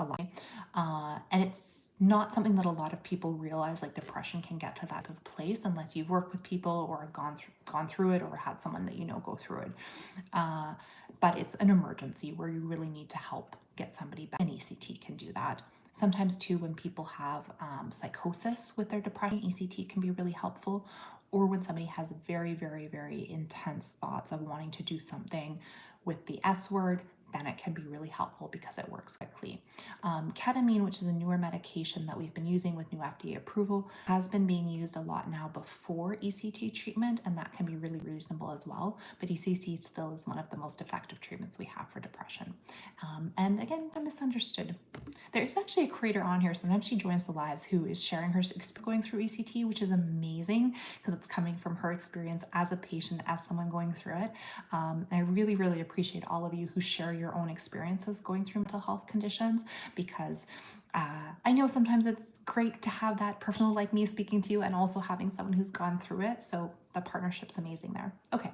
a lot. And it's not something that a lot of people realize, like depression can get to that of place unless you've worked with people or gone through it or had someone that you know go through it. But it's an emergency where you really need to help get somebody back. And ECT can do that. Sometimes too, when people have psychosis with their depression, ECT can be really helpful. Or when somebody has very, very, very intense thoughts of wanting to do something with the S word, then it can be really helpful because it works quickly. Ketamine, which is a newer medication that we've been using with new FDA approval, has been being used a lot now before ECT treatment, and that can be really reasonable as well. But ECT still is one of the most effective treatments we have for depression. And again, I'm misunderstood. There is actually a creator on here, sometimes she joins the lives, who is sharing her experience going through ECT, which is amazing because it's coming from her experience as a patient, as someone going through it. And I really, really appreciate all of you who share your own experiences going through mental health conditions, because I know sometimes it's great to have that professional like me speaking to you and also having someone who's gone through it. So the partnership's amazing there. Okay.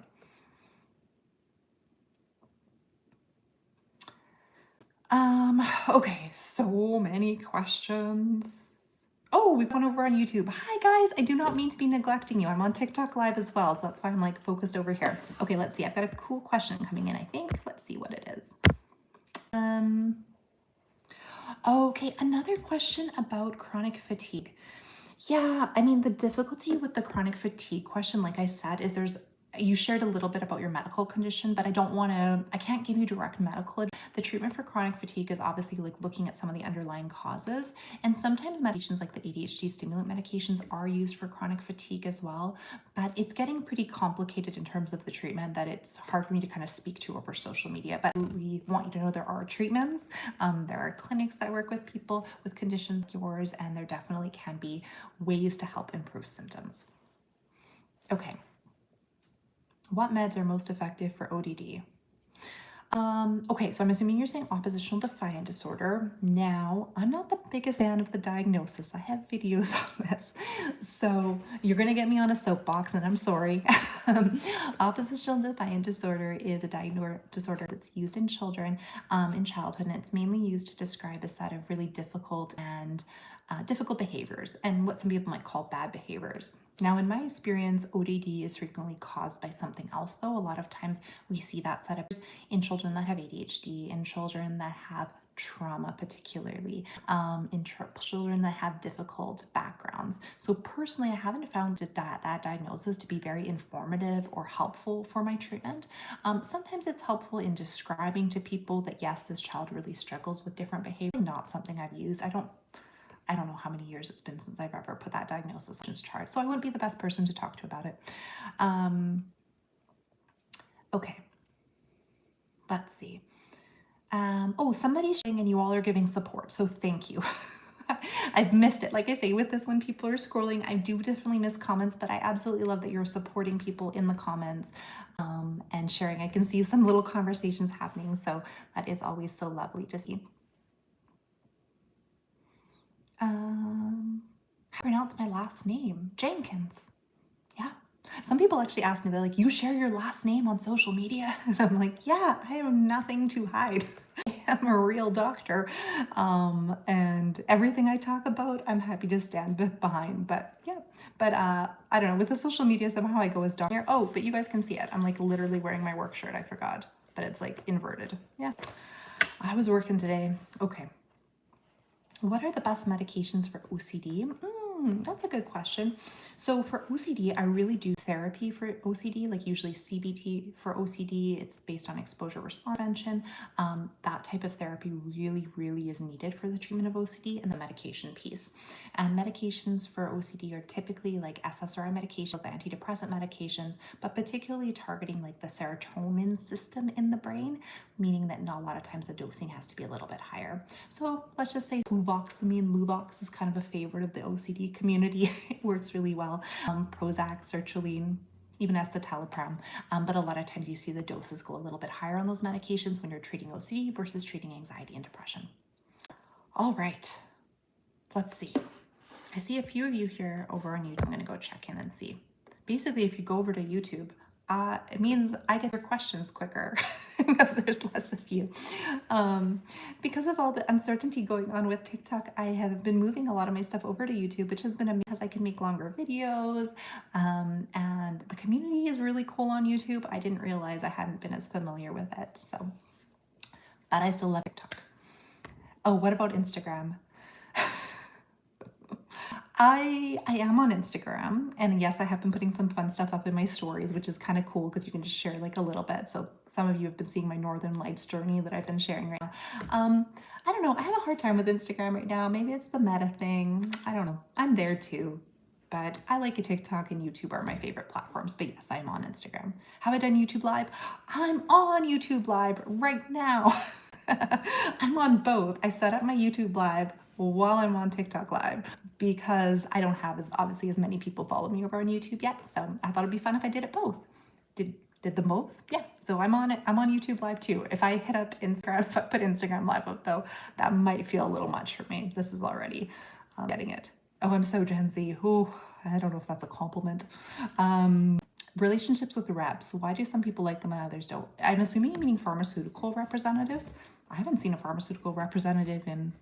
Okay, so many questions. Oh, we've gone over on YouTube. Hi guys, I do not mean to be neglecting you. I'm on TikTok live as well, so that's why I'm like focused over here. Okay, let's see. I've got a cool question coming in, I think. Let's see what it is. Okay, another question about chronic fatigue. Yeah, I mean, the difficulty with the chronic fatigue question, like I said, is you shared a little bit about your medical condition, but I can't give you direct medical advice. The treatment for chronic fatigue is obviously like looking at some of the underlying causes. And sometimes medications like the ADHD stimulant medications are used for chronic fatigue as well, but it's getting pretty complicated in terms of the treatment that it's hard for me to kind of speak to over social media. But we want you to know there are treatments. There are clinics that work with people with conditions like yours, and there definitely can be ways to help improve symptoms. Okay. What meds are most effective for ODD? Okay, so I'm assuming you're saying oppositional defiant disorder. Now, I'm not the biggest fan of the diagnosis. I have videos on this. So you're going to get me on a soapbox, and I'm sorry. Oppositional defiant disorder is a disorder that's used in children in childhood, and it's mainly used to describe a set of really difficult behaviors and what some people might call bad behaviors. Now, in my experience, ODD is frequently caused by something else, though. A lot of times we see that set up in children that have ADHD, in children that have trauma, particularly in children that have difficult backgrounds. So personally, I haven't found that diagnosis to be very informative or helpful for my treatment. Sometimes it's helpful in describing to people that, yes, this child really struggles with different behavior. Not something I've used. I don't know how many years it's been since I've ever put that diagnosis on this chart, so I wouldn't be the best person to talk to about it. Okay, let's see. Oh, somebody's sharing and you all are giving support, so thank you. I've missed it. Like I say, with this, when people are scrolling, I do definitely miss comments, but I absolutely love that you're supporting people in the comments and sharing. I can see some little conversations happening, so that is always so lovely to see. How to pronounce my last name? Jenkins. Yeah. Some people actually ask me, they're like, you share your last name on social media? And I'm like, yeah, I have nothing to hide. I am a real doctor. And everything I talk about, I'm happy to stand behind. But yeah, I don't know, with the social media, somehow I go as doctor. Oh, but you guys can see it. I'm like literally wearing my work shirt. I forgot, but it's like inverted. Yeah. I was working today. Okay. What are the best medications for OCD? That's a good question. So for OCD, I really do therapy for OCD, like usually CBT for OCD. It's based on exposure response prevention. That type of therapy really, really is needed for the treatment of OCD, and the medication piece. And medications for OCD are typically like SSRI medications, antidepressant medications, but particularly targeting like the serotonin system in the brain, meaning that not a lot of times the dosing has to be a little bit higher. So let's just say fluvoxamine, Luvox is kind of a favorite of the OCD community. It works really well. Prozac, sertraline, even escitalopram. But a lot of times you see the doses go a little bit higher on those medications when you're treating OCD versus treating anxiety and depression. All right, let's see. I see a few of you here over on YouTube. I'm gonna go check in and see. Basically, if you go over to YouTube, it means I get your questions quicker because there's less of you. Because of all the uncertainty going on with TikTok, I have been moving a lot of my stuff over to YouTube, which has been amazing because I can make longer videos. And the community is really cool on YouTube. I didn't realize I hadn't been as familiar with it. So, but I still love TikTok. Oh, what about Instagram? I am on Instagram, and yes, I have been putting some fun stuff up in my stories, which is kind of cool because you can just share like a little bit. So some of you have been seeing my Northern Lights journey that I've been sharing right now. I don't know. I have a hard time with Instagram right now. Maybe it's the meta thing. I don't know. I'm there too, but I like TikTok and YouTube are my favorite platforms. But yes, I'm on Instagram. Have I done YouTube Live? I'm on YouTube Live right now. I'm on both. I set up my YouTube Live while I'm on TikTok Live because I don't have obviously as many people follow me over on YouTube yet. So I thought it'd be fun if I did it both. Did them both? Yeah. So I'm on it. I'm on YouTube Live too. If I hit up Instagram, if I put Instagram Live up though, that might feel a little much for me. This is already getting it. Oh, I'm so Gen Z. Ooh, I don't know if that's a compliment. Relationships with reps. Why do some people like them and others don't? I'm assuming you meaning pharmaceutical representatives. I haven't seen a pharmaceutical representative in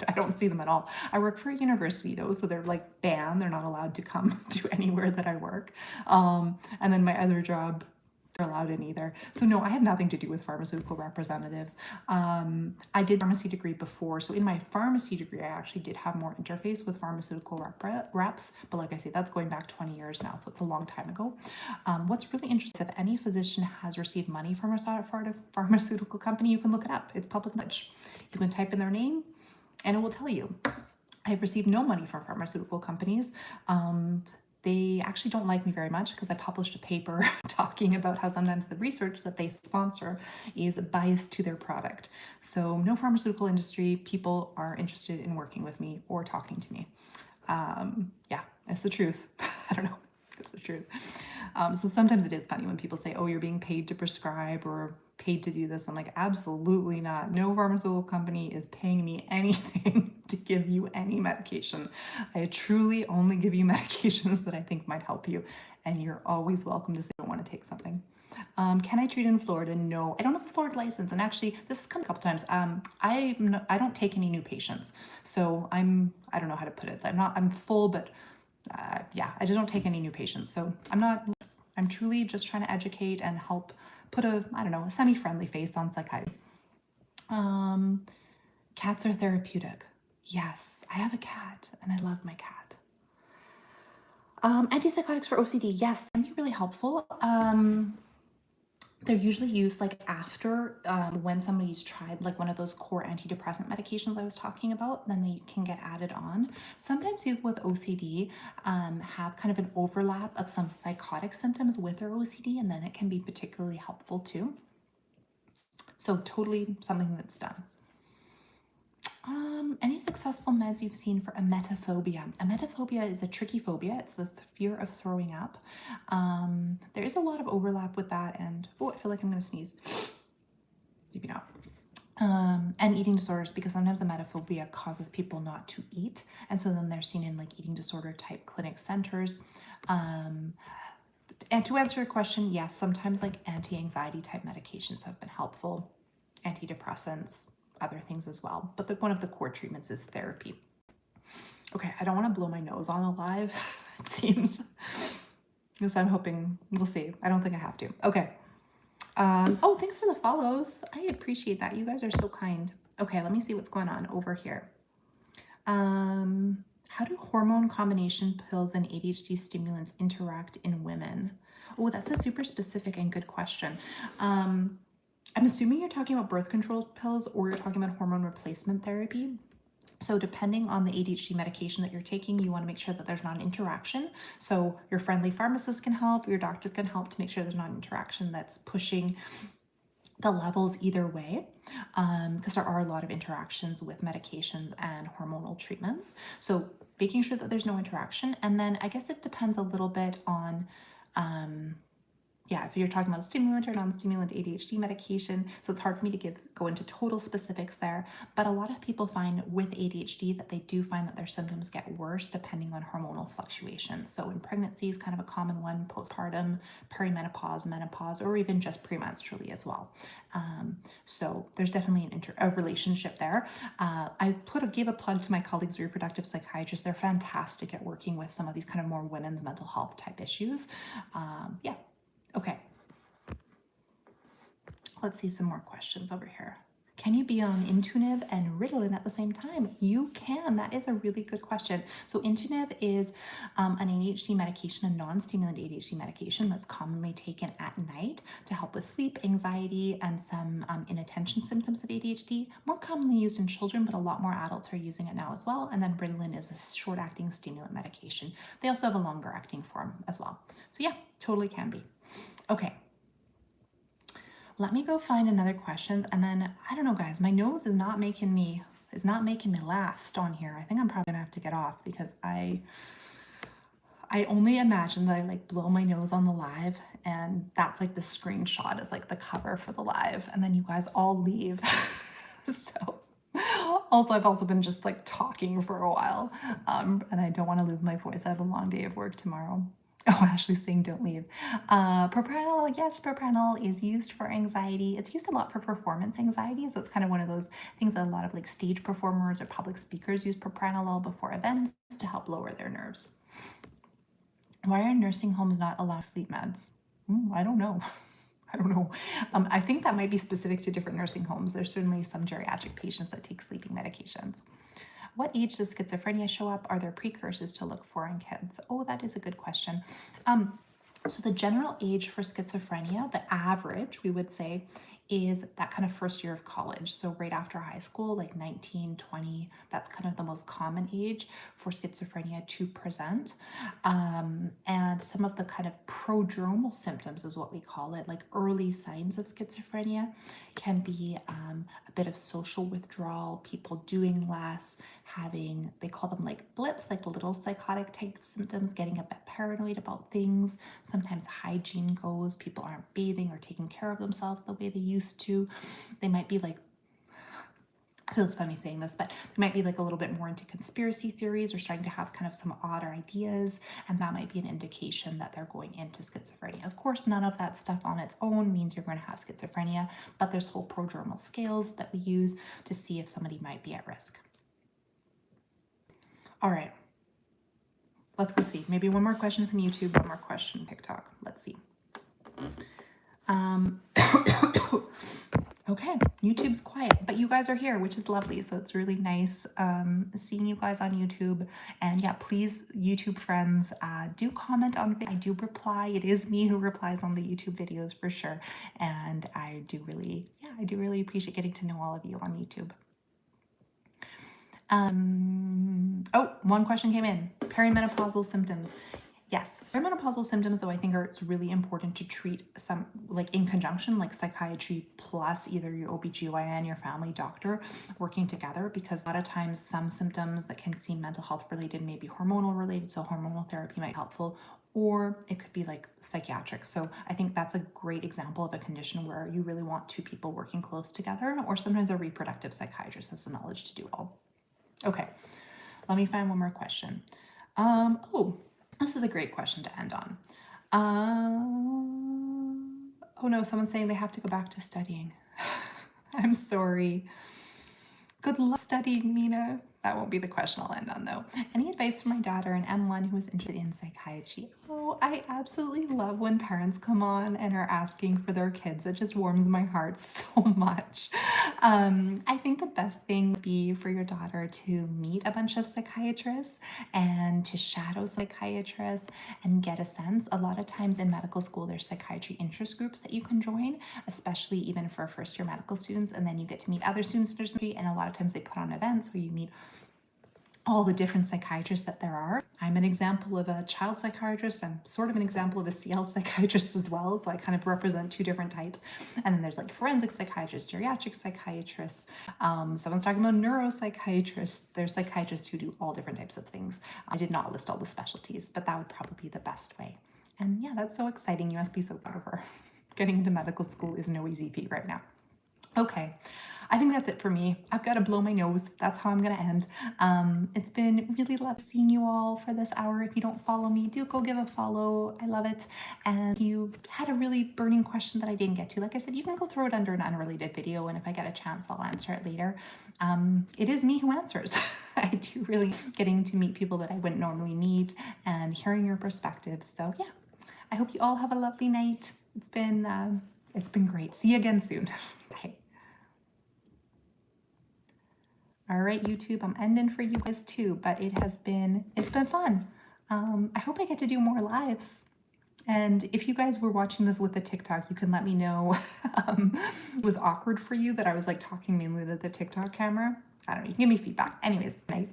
I don't see them at all. I work for a university though, so they're like banned. They're not allowed to come to anywhere that I work. And then my other job, they're allowed in either. So no, I have nothing to do with pharmaceutical representatives. I did pharmacy degree before. So in my pharmacy degree, I actually did have more interface with pharmaceutical reps. But like I say, that's going back 20 years now. So it's a long time ago. What's really interesting, if any physician has received money from a pharmaceutical company, you can look it up. It's public knowledge. You can type in their name and it will tell you. I've received no money from pharmaceutical companies. They actually don't like me very much because I published a paper talking about how sometimes the research that they sponsor is biased to their product. So no pharmaceutical industry people are interested in working with me or talking to me. Yeah, it's the truth. I don't know. It's the truth. So sometimes it is funny when people say, oh, you're being paid to prescribe or paid to do this. I'm like, absolutely not. No pharmaceutical company is paying me anything to give you any medication. I truly only give you medications that I think might help you. And you're always welcome to say you don't want to take something. Can I treat in Florida? No, I don't have a Florida license. And actually, this has come a couple times. I don't take any new patients. So I don't know how to put it. I'm full, but yeah, I just don't take any new patients. So I'm truly just trying to educate and help put a semi-friendly face on psychiatry. Cats are therapeutic. Yes, I have a cat and I love my cat. Antipsychotics for OCD. Yes, can be really helpful. They're usually used like after when somebody's tried like one of those core antidepressant medications I was talking about, then they can get added on. Sometimes people with OCD have kind of an overlap of some psychotic symptoms with their OCD, and then it can be particularly helpful too. So totally something that's done. Any successful meds you've seen for emetophobia? Emetophobia is a tricky phobia. It's the fear of throwing up. There is a lot of overlap with that, and I feel like I'm going to sneeze. Maybe not. And eating disorders, because sometimes emetophobia causes people not to eat, and so then they're seen in like eating disorder type clinic centers. And to answer your question, yes, sometimes like anti-anxiety type medications have been helpful, antidepressants, other things as well. But one of the core treatments is therapy. Okay, I don't want to blow my nose on a live, it seems. Because I'm hoping, we'll see. I don't think I have to. Okay. Oh, thanks for the follows. I appreciate that. You guys are so kind. Okay, let me see what's going on over here. How do hormone combination pills and ADHD stimulants interact in women? Oh, that's a super specific and good question. I'm assuming you're talking about birth control pills or you're talking about hormone replacement therapy. So depending on the ADHD medication that you're taking, you want to make sure that there's not an interaction. So your friendly pharmacist can help, your doctor can help to make sure there's not an interaction that's pushing the levels either way, because there are a lot of interactions with medications and hormonal treatments. So making sure that there's no interaction. And then I guess it depends a little bit on yeah, if you're talking about a stimulant or non-stimulant ADHD medication, so it's hard for me to go into total specifics there, but a lot of people find with ADHD that they do find that their symptoms get worse depending on hormonal fluctuations. So in pregnancy is kind of a common one, postpartum, perimenopause, menopause, or even just premenstrually as well. So there's definitely a relationship there. I gave a plug to my colleagues, reproductive psychiatrists. They're fantastic at working with some of these kind of more women's mental health type issues. Yeah. Okay, let's see some more questions over here. Can you be on Intuniv and Ritalin at the same time? You can. That is a really good question. So Intuniv is an ADHD medication, a non-stimulant ADHD medication that's commonly taken at night to help with sleep, anxiety, and some inattention symptoms of ADHD. More commonly used in children, but a lot more adults are using it now as well. And then Ritalin is a short-acting stimulant medication. They also have a longer-acting form as well. So yeah, totally can be. Okay. Let me go find another question, and then I don't know, guys, my nose is not making me last on here. I think I'm probably gonna have to get off because I only imagine that I like blow my nose on the live, and that's like the screenshot is like the cover for the live, and then you guys all leave. So also, I've also been just like talking for a while, and I don't want to lose my voice. I have a long day of work tomorrow. Oh, Ashley's saying don't leave. Propranolol, yes, propranolol is used for anxiety. It's used a lot for performance anxiety, so it's kind of one of those things that a lot of like stage performers or public speakers use propranolol before events to help lower their nerves. Why are nursing homes not allowing sleep meds? I don't know. I don't know. I think that might be specific to different nursing homes. There's certainly some geriatric patients that take sleeping medications. What age does schizophrenia show up? Are there precursors to look for in kids? Oh, that is a good question. So the general age for schizophrenia, the average, we would say, is that kind of first year of college. So right after high school, like 19, 20, that's kind of the most common age for schizophrenia to present. And some of the kind of prodromal symptoms is what we call it, like early signs of schizophrenia can be a bit of social withdrawal, people doing less, having, they call them like blips, like little psychotic type symptoms, getting a bit paranoid about things. Sometimes hygiene goes, people aren't bathing or taking care of themselves the way they used to. They might be like, it feels funny saying this, but they might be like a little bit more into conspiracy theories or starting to have kind of some odder ideas, and that might be an indication that they're going into schizophrenia. Of course, none of that stuff on its own means you're going to have schizophrenia, but there's whole prodromal scales that we use to see if somebody might be at risk. All right, let's go see. Maybe one more question from YouTube, one more question from TikTok. Let's see. Okay, YouTube's quiet, but you guys are here, which is lovely. So it's really nice seeing you guys on YouTube. And yeah, please, YouTube friends, do comment on it. I do reply. It is me who replies on the YouTube videos for sure. And I do really appreciate getting to know all of you on YouTube. Oh, one question came in. Perimenopausal symptoms. Yes, perimenopausal symptoms, though, I think it's really important to treat some, like in conjunction, like psychiatry plus either your OBGYN, your family doctor, working together, because a lot of times some symptoms that can seem mental health related may be hormonal related, so hormonal therapy might be helpful, or it could be like psychiatric. So I think that's a great example of a condition where you really want two people working close together, or sometimes a reproductive psychiatrist has the knowledge to do it all. Okay, let me find one more question. Oh, this is a great question to end on. Oh no, someone's saying they have to go back to studying. I'm sorry. Good luck studying, Mina. That won't be the question I'll end on, though. Any advice for my daughter, an M1 who is interested in psychiatry? Oh, I absolutely love when parents come on and are asking for their kids. It just warms my heart so much. I think the best thing would be for your daughter to meet a bunch of psychiatrists and to shadow psychiatrists and get a sense. A lot of times in medical school, there's psychiatry interest groups that you can join, especially even for first-year medical students, and then you get to meet other students, and a lot of times they put on events where you meet all the different psychiatrists that there are. I'm an example of a child psychiatrist. I'm sort of an example of a CL psychiatrist as well. So I kind of represent two different types. And then there's like forensic psychiatrists, geriatric psychiatrists. Someone's talking about neuropsychiatrists. There's psychiatrists who do all different types of things. I did not list all the specialties, but that would probably be the best way. And yeah, that's so exciting. You must be so proud of her. Getting into medical school is no easy feat right now. Okay, I think that's it for me. I've got to blow my nose. That's how I'm going to end. It's been really lovely seeing you all for this hour. If you don't follow me, do go give a follow. I love it. And if you had a really burning question that I didn't get to, like I said, you can go throw it under an unrelated video, and if I get a chance, I'll answer it later. It is me who answers. I do really getting to meet people that I wouldn't normally meet and hearing your perspectives. So yeah, I hope you all have a lovely night. It's been great. See you again soon. Bye. All right, YouTube, I'm ending for you guys too, but it's been fun. I hope I get to do more lives. And if you guys were watching this with the TikTok, you can let me know it was awkward for you that I was like talking mainly to the TikTok camera. I don't know, you can give me feedback. Anyways, night.